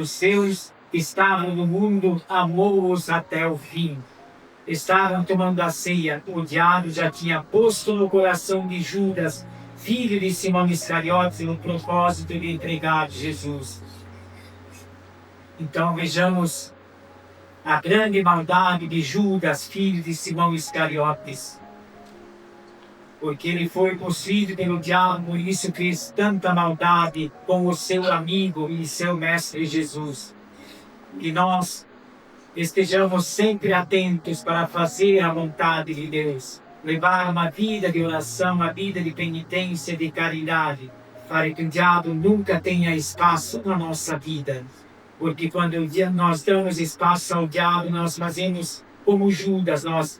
Os seus que estavam no mundo, amou-os até o fim. Estavam tomando a ceia. O diabo já tinha posto no coração de Judas, filho de Simão Iscariotes, o propósito de entregar Jesus. Então vejamos a grande maldade de Judas, filho de Simão Iscariotes. Porque ele foi possuído pelo diabo, por isso fez tanta maldade com o seu amigo e seu mestre Jesus. Que nós estejamos sempre atentos para fazer a vontade de Deus, levar uma vida de oração, uma vida de penitência, de caridade, para que o diabo nunca tenha espaço na nossa vida. Porque quando nós damos espaço ao diabo, nós fazemos como Judas, nós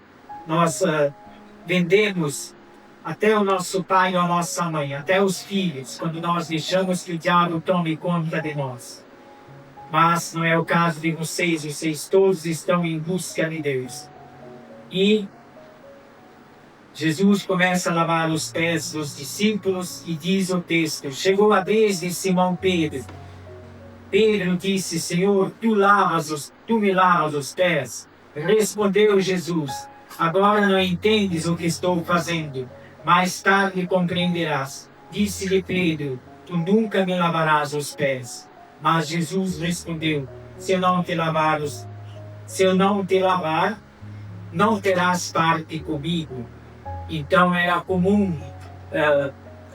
vendemos até o nosso pai ou a nossa mãe, até os filhos, quando nós deixamos que o diabo tome conta de nós. Mas não é o caso de vocês todos estão em busca de Deus. E Jesus começa a lavar os pés dos discípulos e diz o texto: chegou a vez de Simão Pedro. Pedro disse: Senhor, tu me lavas os pés? Respondeu Jesus: agora não entendes o que estou fazendo, mais tarde compreenderás. Disse-lhe Pedro: tu nunca me lavarás os pés. Mas Jesus respondeu: se eu não te lavar, não terás parte comigo. Então era comum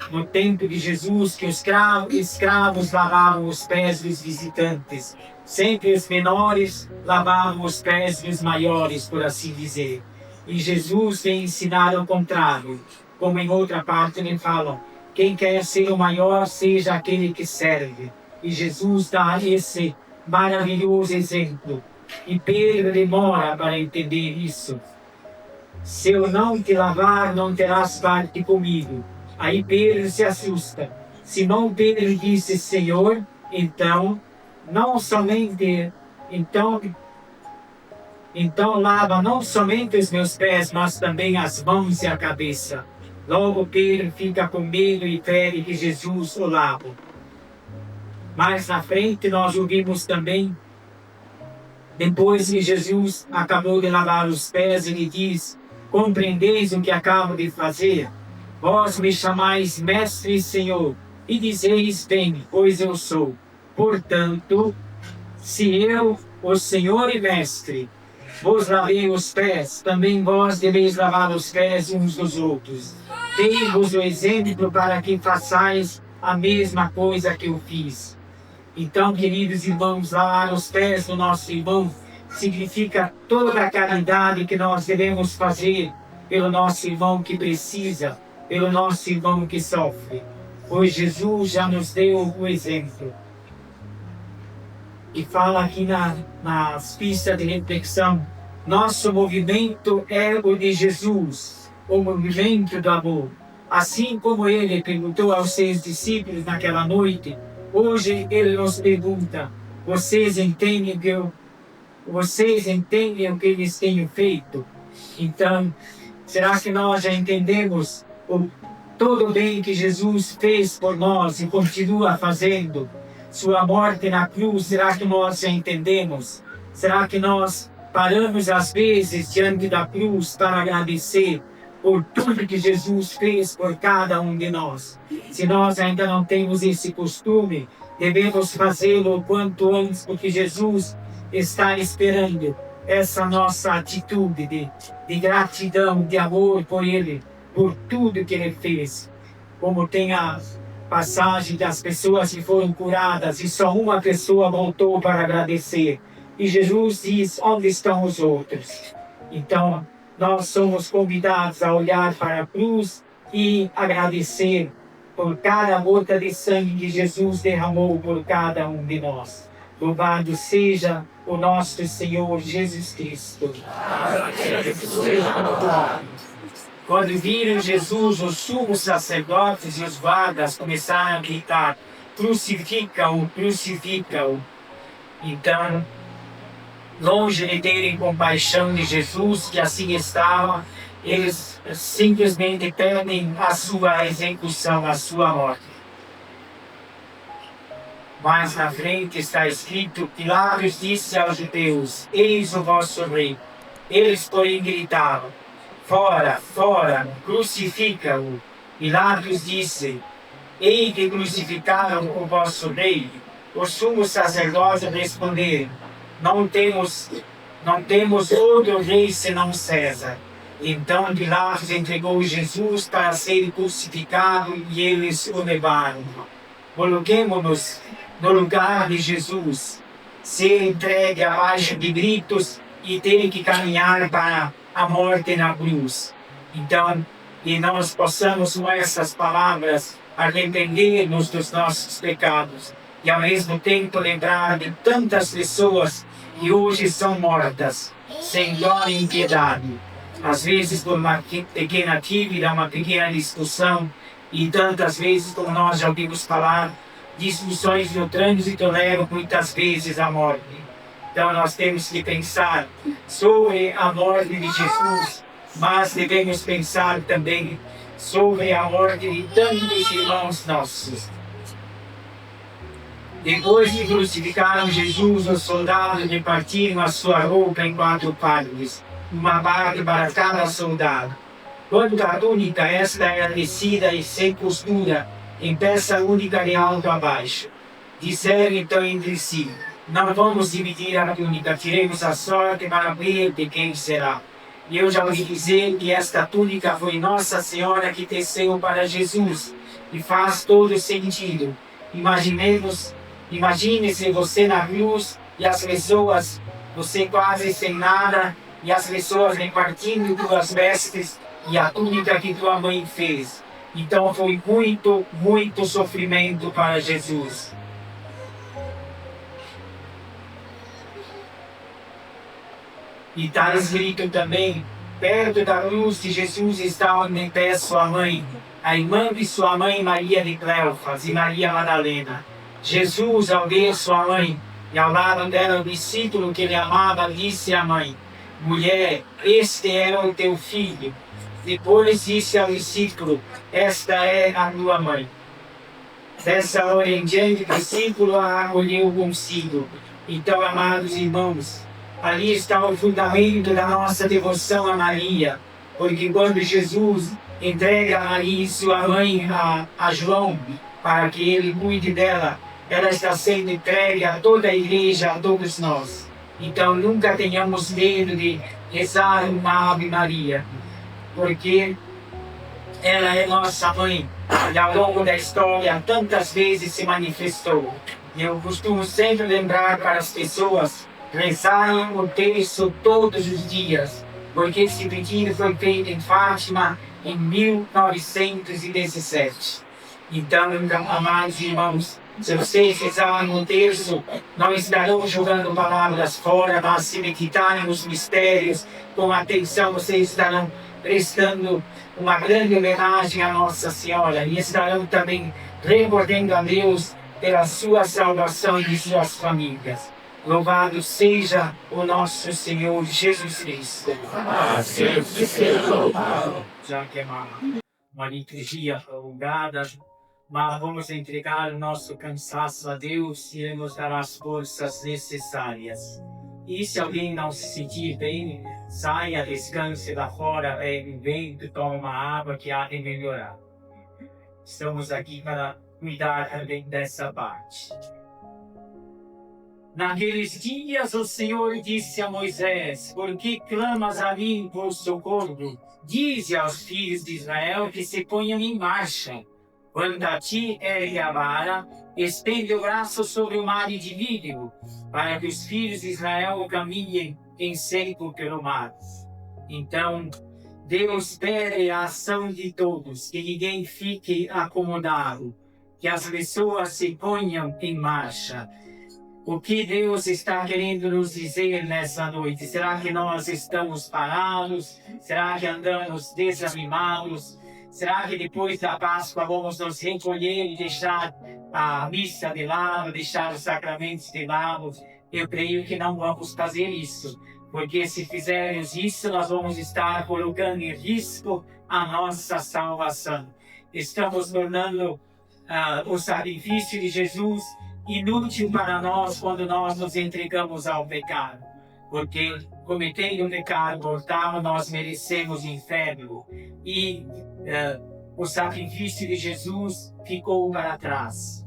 no tempo de Jesus que os escravos lavavam os pés dos visitantes. Sempre os menores lavavam os pés dos maiores, por assim dizer. E Jesus vem ensinar o contrário. Como em outra parte ele fala: quem quer ser o maior, seja aquele que serve. E Jesus dá esse maravilhoso exemplo. E Pedro demora para entender isso. Se eu não te lavar, não terás parte comigo. Aí Pedro se assusta. Simão Pedro disse: Senhor, então lava não somente os meus pés, mas também as mãos e a cabeça. Logo Pedro fica com medo e pede que Jesus o lave. Mais na frente nós ouvimos também, depois que Jesus acabou de lavar os pés, ele diz: compreendeis o que acabo de fazer? Vós me chamais mestre e Senhor, e dizeis bem, pois eu sou. Portanto, se eu, o Senhor e mestre, vos lavei os pés, também vós deveis lavar os pés uns dos outros. Dei-vos o exemplo para que façais a mesma coisa que eu fiz. Então, queridos irmãos, lavar os pés do nosso irmão significa toda a caridade que nós devemos fazer pelo nosso irmão que precisa, pelo nosso irmão que sofre. Pois Jesus já nos deu o exemplo. E fala aqui nas pistas de reflexão: nosso movimento é o de Jesus, o movimento do amor. Assim como ele perguntou aos seus discípulos naquela noite, hoje ele nos pergunta: vocês entendem o que eles têm feito? Então, será que nós já entendemos todo o bem que Jesus fez por nós e continua fazendo? Sua morte na cruz, será que nós já entendemos? Será que nós paramos às vezes diante da cruz para agradecer por tudo que Jesus fez por cada um de nós? Se nós ainda não temos esse costume, devemos fazê-lo o quanto antes, porque Jesus está esperando essa nossa atitude de gratidão, de amor por Ele, por tudo que Ele fez. Como tem a passagem das pessoas que foram curadas e só uma pessoa voltou para agradecer. E Jesus diz: onde estão os outros? Então, nós somos convidados a olhar para a cruz e agradecer por cada gota de sangue que Jesus derramou por cada um de nós. Louvado seja o nosso Senhor Jesus Cristo. Quando viram Jesus, os sumos sacerdotes e os guardas começaram a gritar: crucifica-o, crucifica-o. Então, longe de terem compaixão de Jesus, que assim estava, eles simplesmente pedem a sua execução, a sua morte. Mas na frente está escrito: Pilatos disse aos judeus: Eis o vosso rei. Eles, porém, gritavam: Fora, fora, crucifica-o. Pilatos disse: Ei que crucificaram o vosso rei. Os sumos sacerdotes responderam: não temos outro rei senão César. Então Pilatos entregou Jesus para ser crucificado e eles o levaram. Coloquemo-nos no lugar de Jesus, ser entregue abaixo de gritos e ter que caminhar para a morte na cruz. Então, que nós possamos com essas palavras arrepender-nos dos nossos pecados e ao mesmo tempo lembrar de tantas pessoas que hoje são mortas, sem dó nem piedade. Às vezes por uma pequena dívida, uma pequena discussão, e tantas vezes, como nós já ouvimos falar, discussões no trânsito levam muitas vezes à morte. Então nós temos que pensar sobre a morte de Jesus, mas devemos pensar também sobre a morte de tantos irmãos nossos. Depois de crucificaram Jesus, os soldados repartiram a sua roupa em 4 partes, uma parte para cada soldado. Quanto à túnica, esta era tecida e sem costura, em peça única de alto a baixo. Disseram então entre si: Não vamos dividir a túnica, tiremos a sorte para ver de quem será. E eu já ouvi dizer que esta túnica foi Nossa Senhora que teceu para Jesus, e faz todo sentido. Imagine-se você na cruz e as pessoas, você quase sem nada, e as pessoas repartindo tuas vestes e a túnica que tua mãe fez. Então foi muito, muito sofrimento para Jesus. E está escrito também: perto da cruz de Jesus estava em pé sua mãe, a irmã de sua mãe Maria de Cleofas e Maria Madalena. Jesus, ao ver sua mãe e ao lado dela o discípulo que ele amava, disse à mãe: Mulher, este é o teu filho. Depois disse ao discípulo: Esta é a tua mãe. Dessa hora em diante, o discípulo a acolheu consigo. Então, amados irmãos, ali está o fundamento da nossa devoção a Maria, porque quando Jesus entrega a Maria, sua mãe, a João, para que ele cuide dela, ela está sendo entregue a toda a igreja, a todos nós. Então nunca tenhamos medo de rezar uma Ave Maria, porque ela é nossa mãe e ao longo da história tantas vezes se manifestou. E eu costumo sempre lembrar para as pessoas rezarem o texto todos os dias, porque esse pedido foi feito em Fátima em 1917. Então, amados irmãos, se vocês rezarem o texto, não estarão jogando palavras fora, mas se meditarem nos mistérios com atenção, vocês estarão prestando uma grande homenagem à Nossa Senhora e estarão também recordando a Deus pela sua salvação e de suas famílias. Louvado seja o nosso Senhor Jesus Cristo. Sempre seja louvado. Já que é uma liturgia prolongada, mas vamos entregar o nosso cansaço a Deus e Ele nos dará as forças necessárias. E se alguém não se sentir bem, saia, descanse lá fora, pegue um vento, tome uma água que há de melhorar. Estamos aqui para cuidar também dessa parte. Naqueles dias o Senhor disse a Moisés: Por que clamas a mim por socorro? Dize aos filhos de Israel que se ponham em marcha. Quando a ti ergue a vara, estende o braço sobre o mar e divide-o, para que os filhos de Israel caminhem em seco pelo mar. Então, Deus pede a ação de todos, que ninguém fique acomodado, que as pessoas se ponham em marcha. O que Deus está querendo nos dizer nessa noite? Será que nós estamos parados? Será que andamos desanimados? Será que depois da Páscoa vamos nos recolher e deixar a missa de lado, deixar os sacramentos de lado? Eu creio que não vamos fazer isso, porque se fizermos isso, nós vamos estar colocando em risco a nossa salvação. Estamos tornando o sacrifício de Jesus inútil para nós quando nós nos entregamos ao pecado, porque cometendo o pecado mortal nós merecemos o inferno e o sacrifício de Jesus ficou para trás.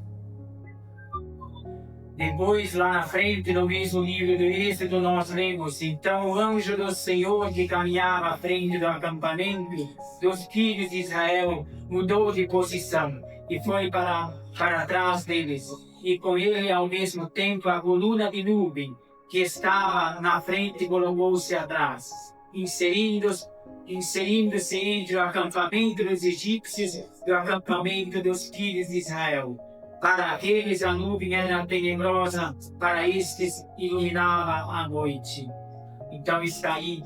Depois, lá na frente, no mesmo livro do Êxodo, nós lemos: então o anjo do Senhor que caminhava à frente do acampamento dos filhos de Israel mudou de posição e foi para trás deles. E com ele, ao mesmo tempo, a coluna de nuvem que estava na frente colocou-se atrás, inserindo-se entre o acampamento dos egípcios e o acampamento dos filhos de Israel. Para aqueles a nuvem era tenebrosa, para estes iluminava a noite. Então está aí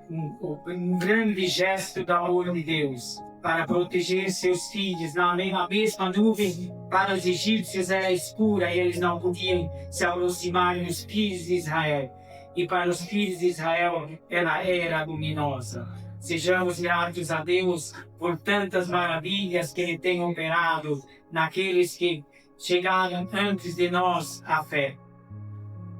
um grande gesto do amor de Deus para proteger seus filhos. Na mesma nuvem, para os egípcios era escura e eles não podiam se aproximar dos filhos de Israel. E para os filhos de Israel ela era luminosa. Sejamos gratos a Deus por tantas maravilhas que Ele tem operado naqueles que chegaram antes de nós à fé.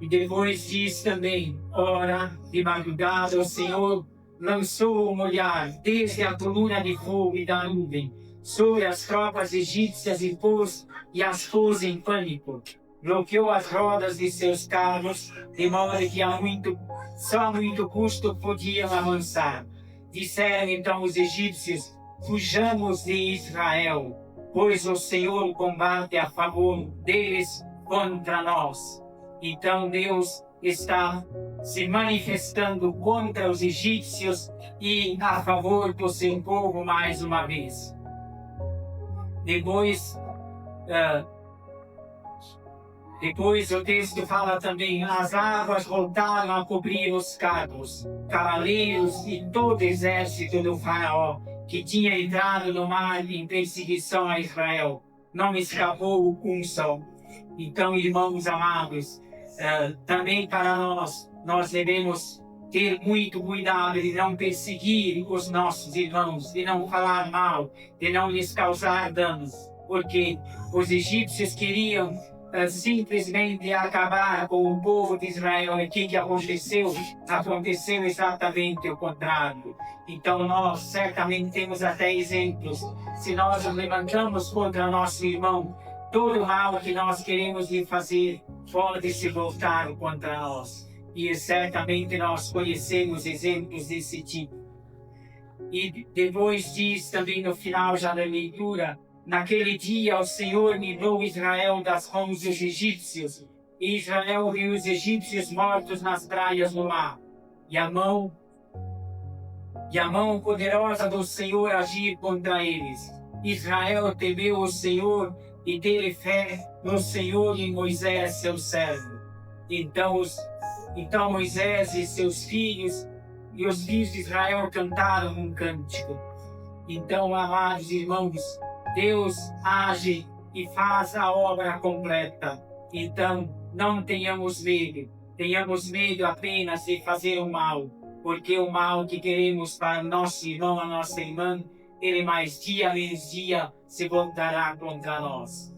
E depois diz também: ora, de madrugada o Senhor lançou um olhar desde a coluna de fogo e da nuvem sobre as tropas egípcias e as pôs em pânico. Bloqueou as rodas de seus carros, de modo que só a muito custo podiam avançar. Disseram então os egípcios: fujamos de Israel, pois o Senhor combate a favor deles contra nós. Então Deus está se manifestando contra os egípcios e a favor do seu povo mais uma vez. Depois o texto fala também: as águas voltaram a cobrir os carros, cavaleiros e todo o exército do faraó, que tinha entrado no mar em perseguição a Israel. Não escapou um só. Então, irmãos amados, também para nós devemos ter muito cuidado de não perseguir os nossos irmãos, de não falar mal, de não lhes causar danos, porque os egípcios queriam simplesmente acabar com o povo de Israel. E o que aconteceu? Aconteceu exatamente o contrário. Então nós certamente temos até exemplos. Se nós nos levantamos contra nosso irmão, todo o mal que nós queremos lhe fazer pode se voltar contra nós. E certamente nós conhecemos exemplos desse tipo. E depois diz também no final já da leitura: naquele dia o Senhor livrou Israel das mãos dos egípcios, e Israel viu os egípcios mortos nas praias do mar. E a mão poderosa do Senhor agir contra eles. Israel temeu o Senhor e teve fé no Senhor e em Moisés, seu servo. Então Moisés e seus filhos e os filhos de Israel cantaram um cântico. Então, amados irmãos, Deus age e faz a obra completa. Então, não tenhamos medo apenas de fazer o mal, porque o mal que queremos para nosso irmão, a nossa irmã, ele mais dia menos dia se voltará contra nós.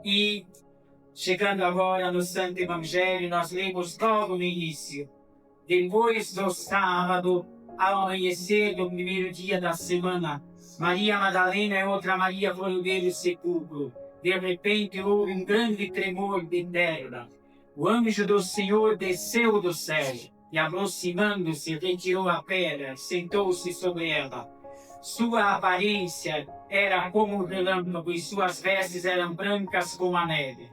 E, chegando agora no Santo Evangelho, nós lemos logo no início: depois do sábado, ao amanhecer do primeiro dia da semana, Maria Madalena e outra Maria foram ver o sepulcro. De repente houve um grande tremor de terra. O anjo do Senhor desceu do céu e, aproximando-se, retirou a pedra, sentou-se sobre ela. Sua aparência era como um relâmpago e suas vestes eram brancas como a neve.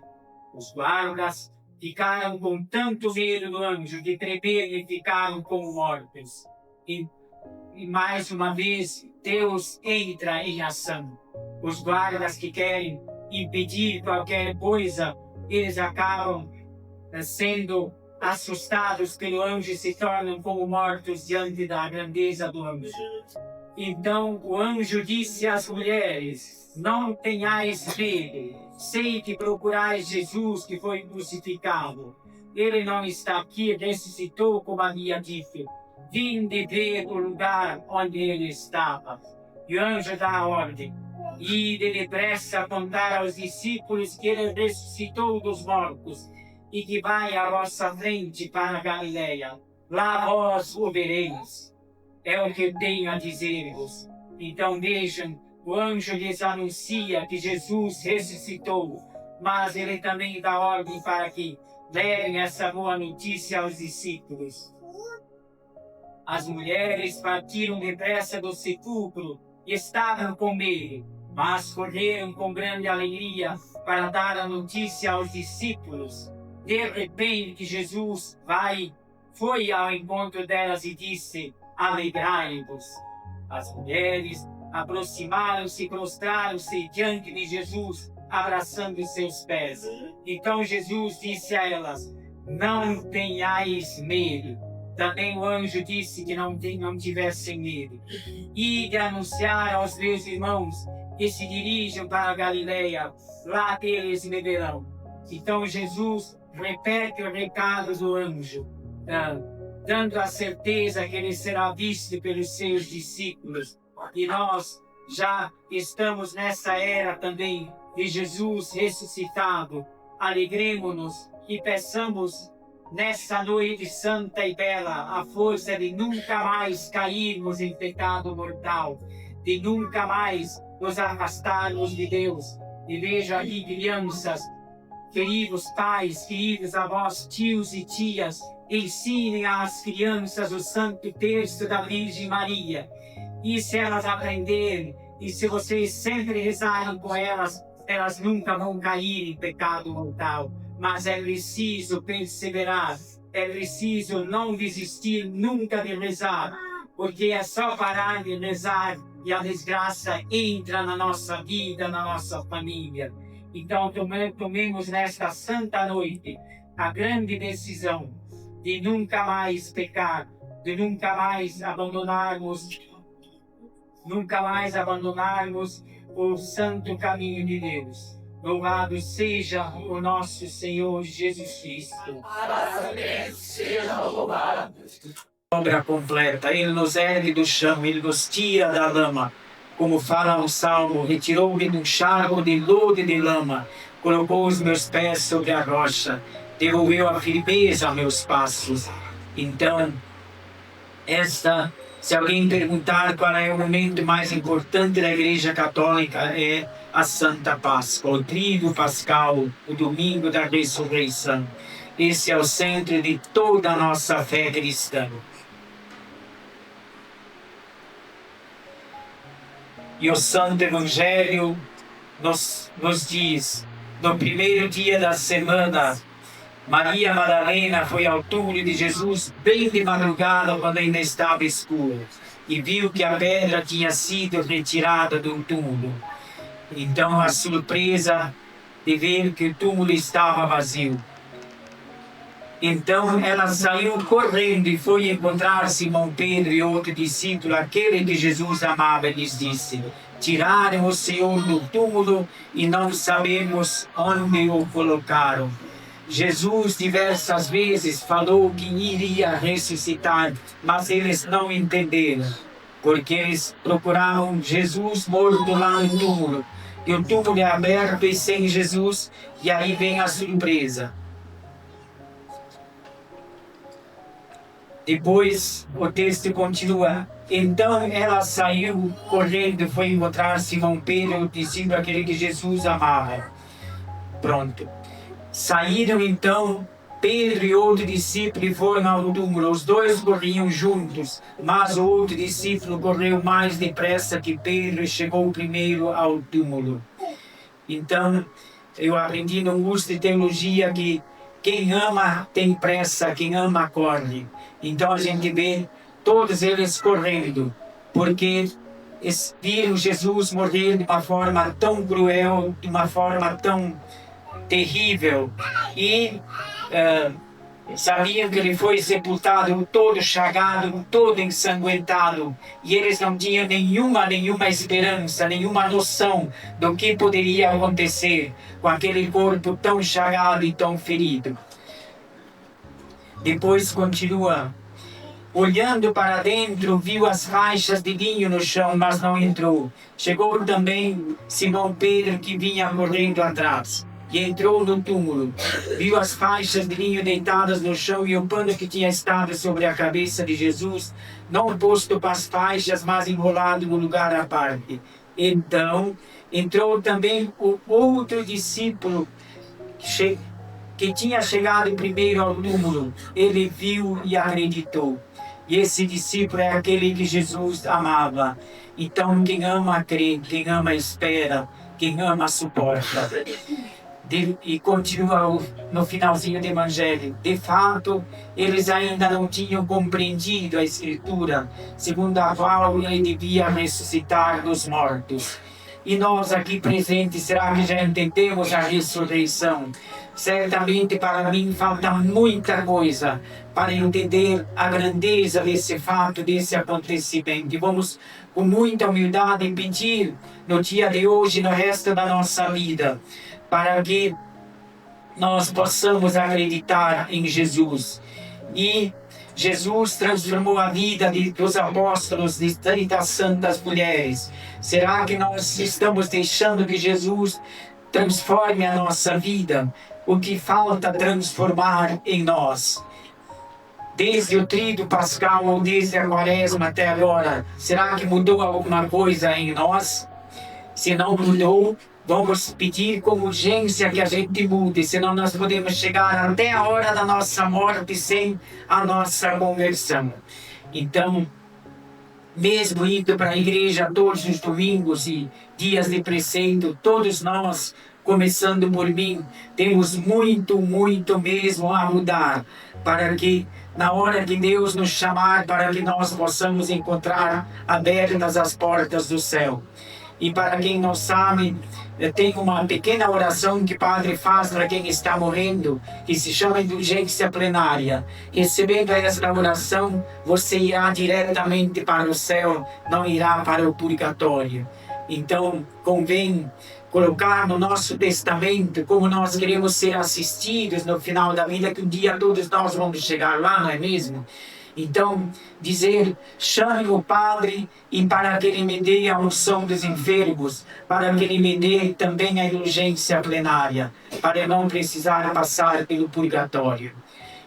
Os guardas ficaram com tanto medo do anjo que tremeram e ficaram como mortos. E mais uma vez, Deus entra em ação. Os guardas que querem impedir qualquer coisa, eles acabam sendo assustados pelo anjo e se tornam como mortos diante da grandeza do anjo. Então o anjo disse às mulheres: não tenhais medo, sei que procurais Jesus que foi crucificado. Ele não está aqui, ressuscitou, como havia dito. Vinde ver o lugar onde ele estava. E o anjo dá a ordem: Ide depressa contar aos discípulos que ele ressuscitou dos mortos e que vai à vossa frente para a Galileia. Lá vós o vereis. É o que eu tenho a dizer-vos. Então vejam, o anjo lhes anuncia que Jesus ressuscitou, mas ele também dá ordem para que levem essa boa notícia aos discípulos. As mulheres partiram depressa do sepulcro e estavam com ele, mas correram com grande alegria para dar a notícia aos discípulos. De repente, Jesus foi ao encontro delas e disse: alegrai-vos. As mulheres aproximaram-se e prostraram-se diante de Jesus, abraçando seus pés. Então Jesus disse a elas: não tenhais medo. Também o anjo disse que não tivessem medo. Ide anunciar aos meus irmãos que se dirijam para a Galileia, lá eles me verão. Então Jesus repete o recado do anjo, dando a certeza que ele será visto pelos seus discípulos. E nós já estamos nessa era também de Jesus ressuscitado. Alegremos-nos e peçamos nessa noite santa e bela a força de nunca mais cairmos em pecado mortal, de nunca mais nos afastarmos de Deus. E vejo aqui crianças, queridos pais, queridos avós, tios e tias, ensinem às crianças o Santo Terço da Virgem Maria. E se elas aprenderem, e se vocês sempre rezarem com elas, elas nunca vão cair em pecado mortal. Mas é preciso perseverar, é preciso não desistir nunca de rezar, porque é só parar de rezar e a desgraça entra na nossa vida, na nossa família. Então tomemos nesta santa noite a grande decisão de nunca mais pecar, de nunca mais abandonarmos o santo caminho de Deus. Louvado seja o nosso Senhor Jesus Cristo. Parabéns, seja louvado. Obra completa, Ele nos ergue do chão, Ele nos tira da lama. Como fala o Salmo, retirou-me de um charco de lodo e de lama, colocou os meus pés sobre a rocha, devolveu a firmeza aos meus passos. Então, se alguém perguntar qual é o momento mais importante da Igreja Católica, é a Santa Páscoa, o Tríduo Pascal, o Domingo da Ressurreição. Esse é o centro de toda a nossa fé cristã. E o Santo Evangelho nos diz, no primeiro dia da semana, Maria Madalena foi ao túmulo de Jesus bem de madrugada, quando ainda estava escuro, e viu que a pedra tinha sido retirada do túmulo. Então, a surpresa de ver que o túmulo estava vazio. Então, ela saiu correndo e foi encontrar Simão Pedro e outro discípulo, aquele que Jesus amava, e lhes disse: tiraram o Senhor do túmulo e não sabemos onde o colocaram. Jesus diversas vezes falou que iria ressuscitar, mas eles não entenderam, porque eles procuravam Jesus morto lá no túmulo. E o túmulo é aberto e sem Jesus, e aí vem a surpresa. Depois o texto continua. Então ela saiu correndo e foi encontrar Simão Pedro, o discípulo aquele que Jesus amava. Pronto. Saíram então Pedro e outro discípulo e foram ao túmulo. Os dois corriam juntos, mas o outro discípulo correu mais depressa que Pedro e chegou primeiro ao túmulo. Então, eu aprendi no curso de teologia que quem ama tem pressa, quem ama corre. Então a gente vê todos eles correndo, porque viram Jesus morrer de uma forma tão cruel, de uma forma tão terrível, e sabiam que ele foi sepultado todo chagado, todo ensanguentado, e eles não tinham nenhuma esperança, nenhuma noção do que poderia acontecer com aquele corpo tão chagado e tão ferido. Depois continua. Olhando para dentro, viu as faixas de linho no chão, mas não entrou. Chegou também Simão Pedro, que vinha correndo atrás, e entrou no túmulo. Viu as faixas de linho deitadas no chão e o pano que tinha estado sobre a cabeça de Jesus, não posto para as faixas, mas enrolado no lugar à parte. Então entrou também o outro discípulo que tinha chegado primeiro ao túmulo. Ele viu e acreditou. E esse discípulo é aquele que Jesus amava. Então, quem ama crê, quem ama espera, quem ama suporta. E continua no finalzinho do Evangelho. De fato, eles ainda não tinham compreendido a Escritura, segundo a qual ele devia ressuscitar dos mortos. E nós aqui presentes, será que já entendemos a ressurreição? Certamente para mim falta muita coisa para entender a grandeza desse fato, desse acontecimento. E vamos com muita humildade pedir no dia de hoje, no resto da nossa vida, para que nós possamos acreditar em Jesus. E Jesus transformou a vida dos apóstolos e das santas mulheres. Será que nós estamos deixando que Jesus transforme a nossa vida? O que falta transformar em nós? Desde o tríduo pascal ou desde a quaresma até agora, será que mudou alguma coisa em nós? Se não mudou, vamos pedir com urgência que a gente mude, senão nós podemos chegar até a hora da nossa morte sem a nossa conversão. Então, mesmo indo para a igreja todos os domingos e dias de preceito, todos nós, começando por mim, temos muito mesmo a mudar, para que na hora que Deus nos chamar, para que nós possamos encontrar abertas as portas do céu. E para quem não sabe, tem uma pequena oração que o Padre faz para quem está morrendo, que se chama indulgência plenária. Recebendo essa oração, você irá diretamente para o céu, não irá para o purgatório. Então, convém colocar no nosso testamento como nós queremos ser assistidos no final da vida, que um dia todos nós vamos chegar lá, não é mesmo? Então, dizer, chame o Padre e para que ele me dê a unção dos enfermos, para que ele me dê também a indulgência plenária, para eu não precisar passar pelo purgatório.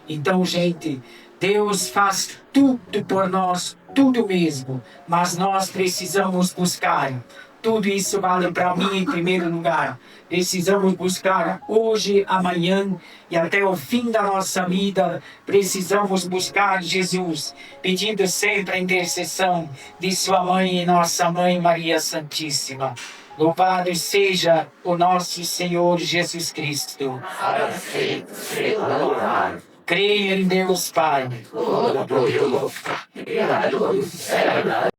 Então, gente, Deus faz tudo por nós, tudo mesmo, mas nós precisamos buscar. Tudo isso vale para mim em primeiro lugar. Precisamos buscar hoje, amanhã e até o fim da nossa vida. Precisamos buscar Jesus, pedindo sempre a intercessão de sua mãe e nossa mãe Maria Santíssima. Louvado seja o nosso Senhor Jesus Cristo. Creio em Deus Pai.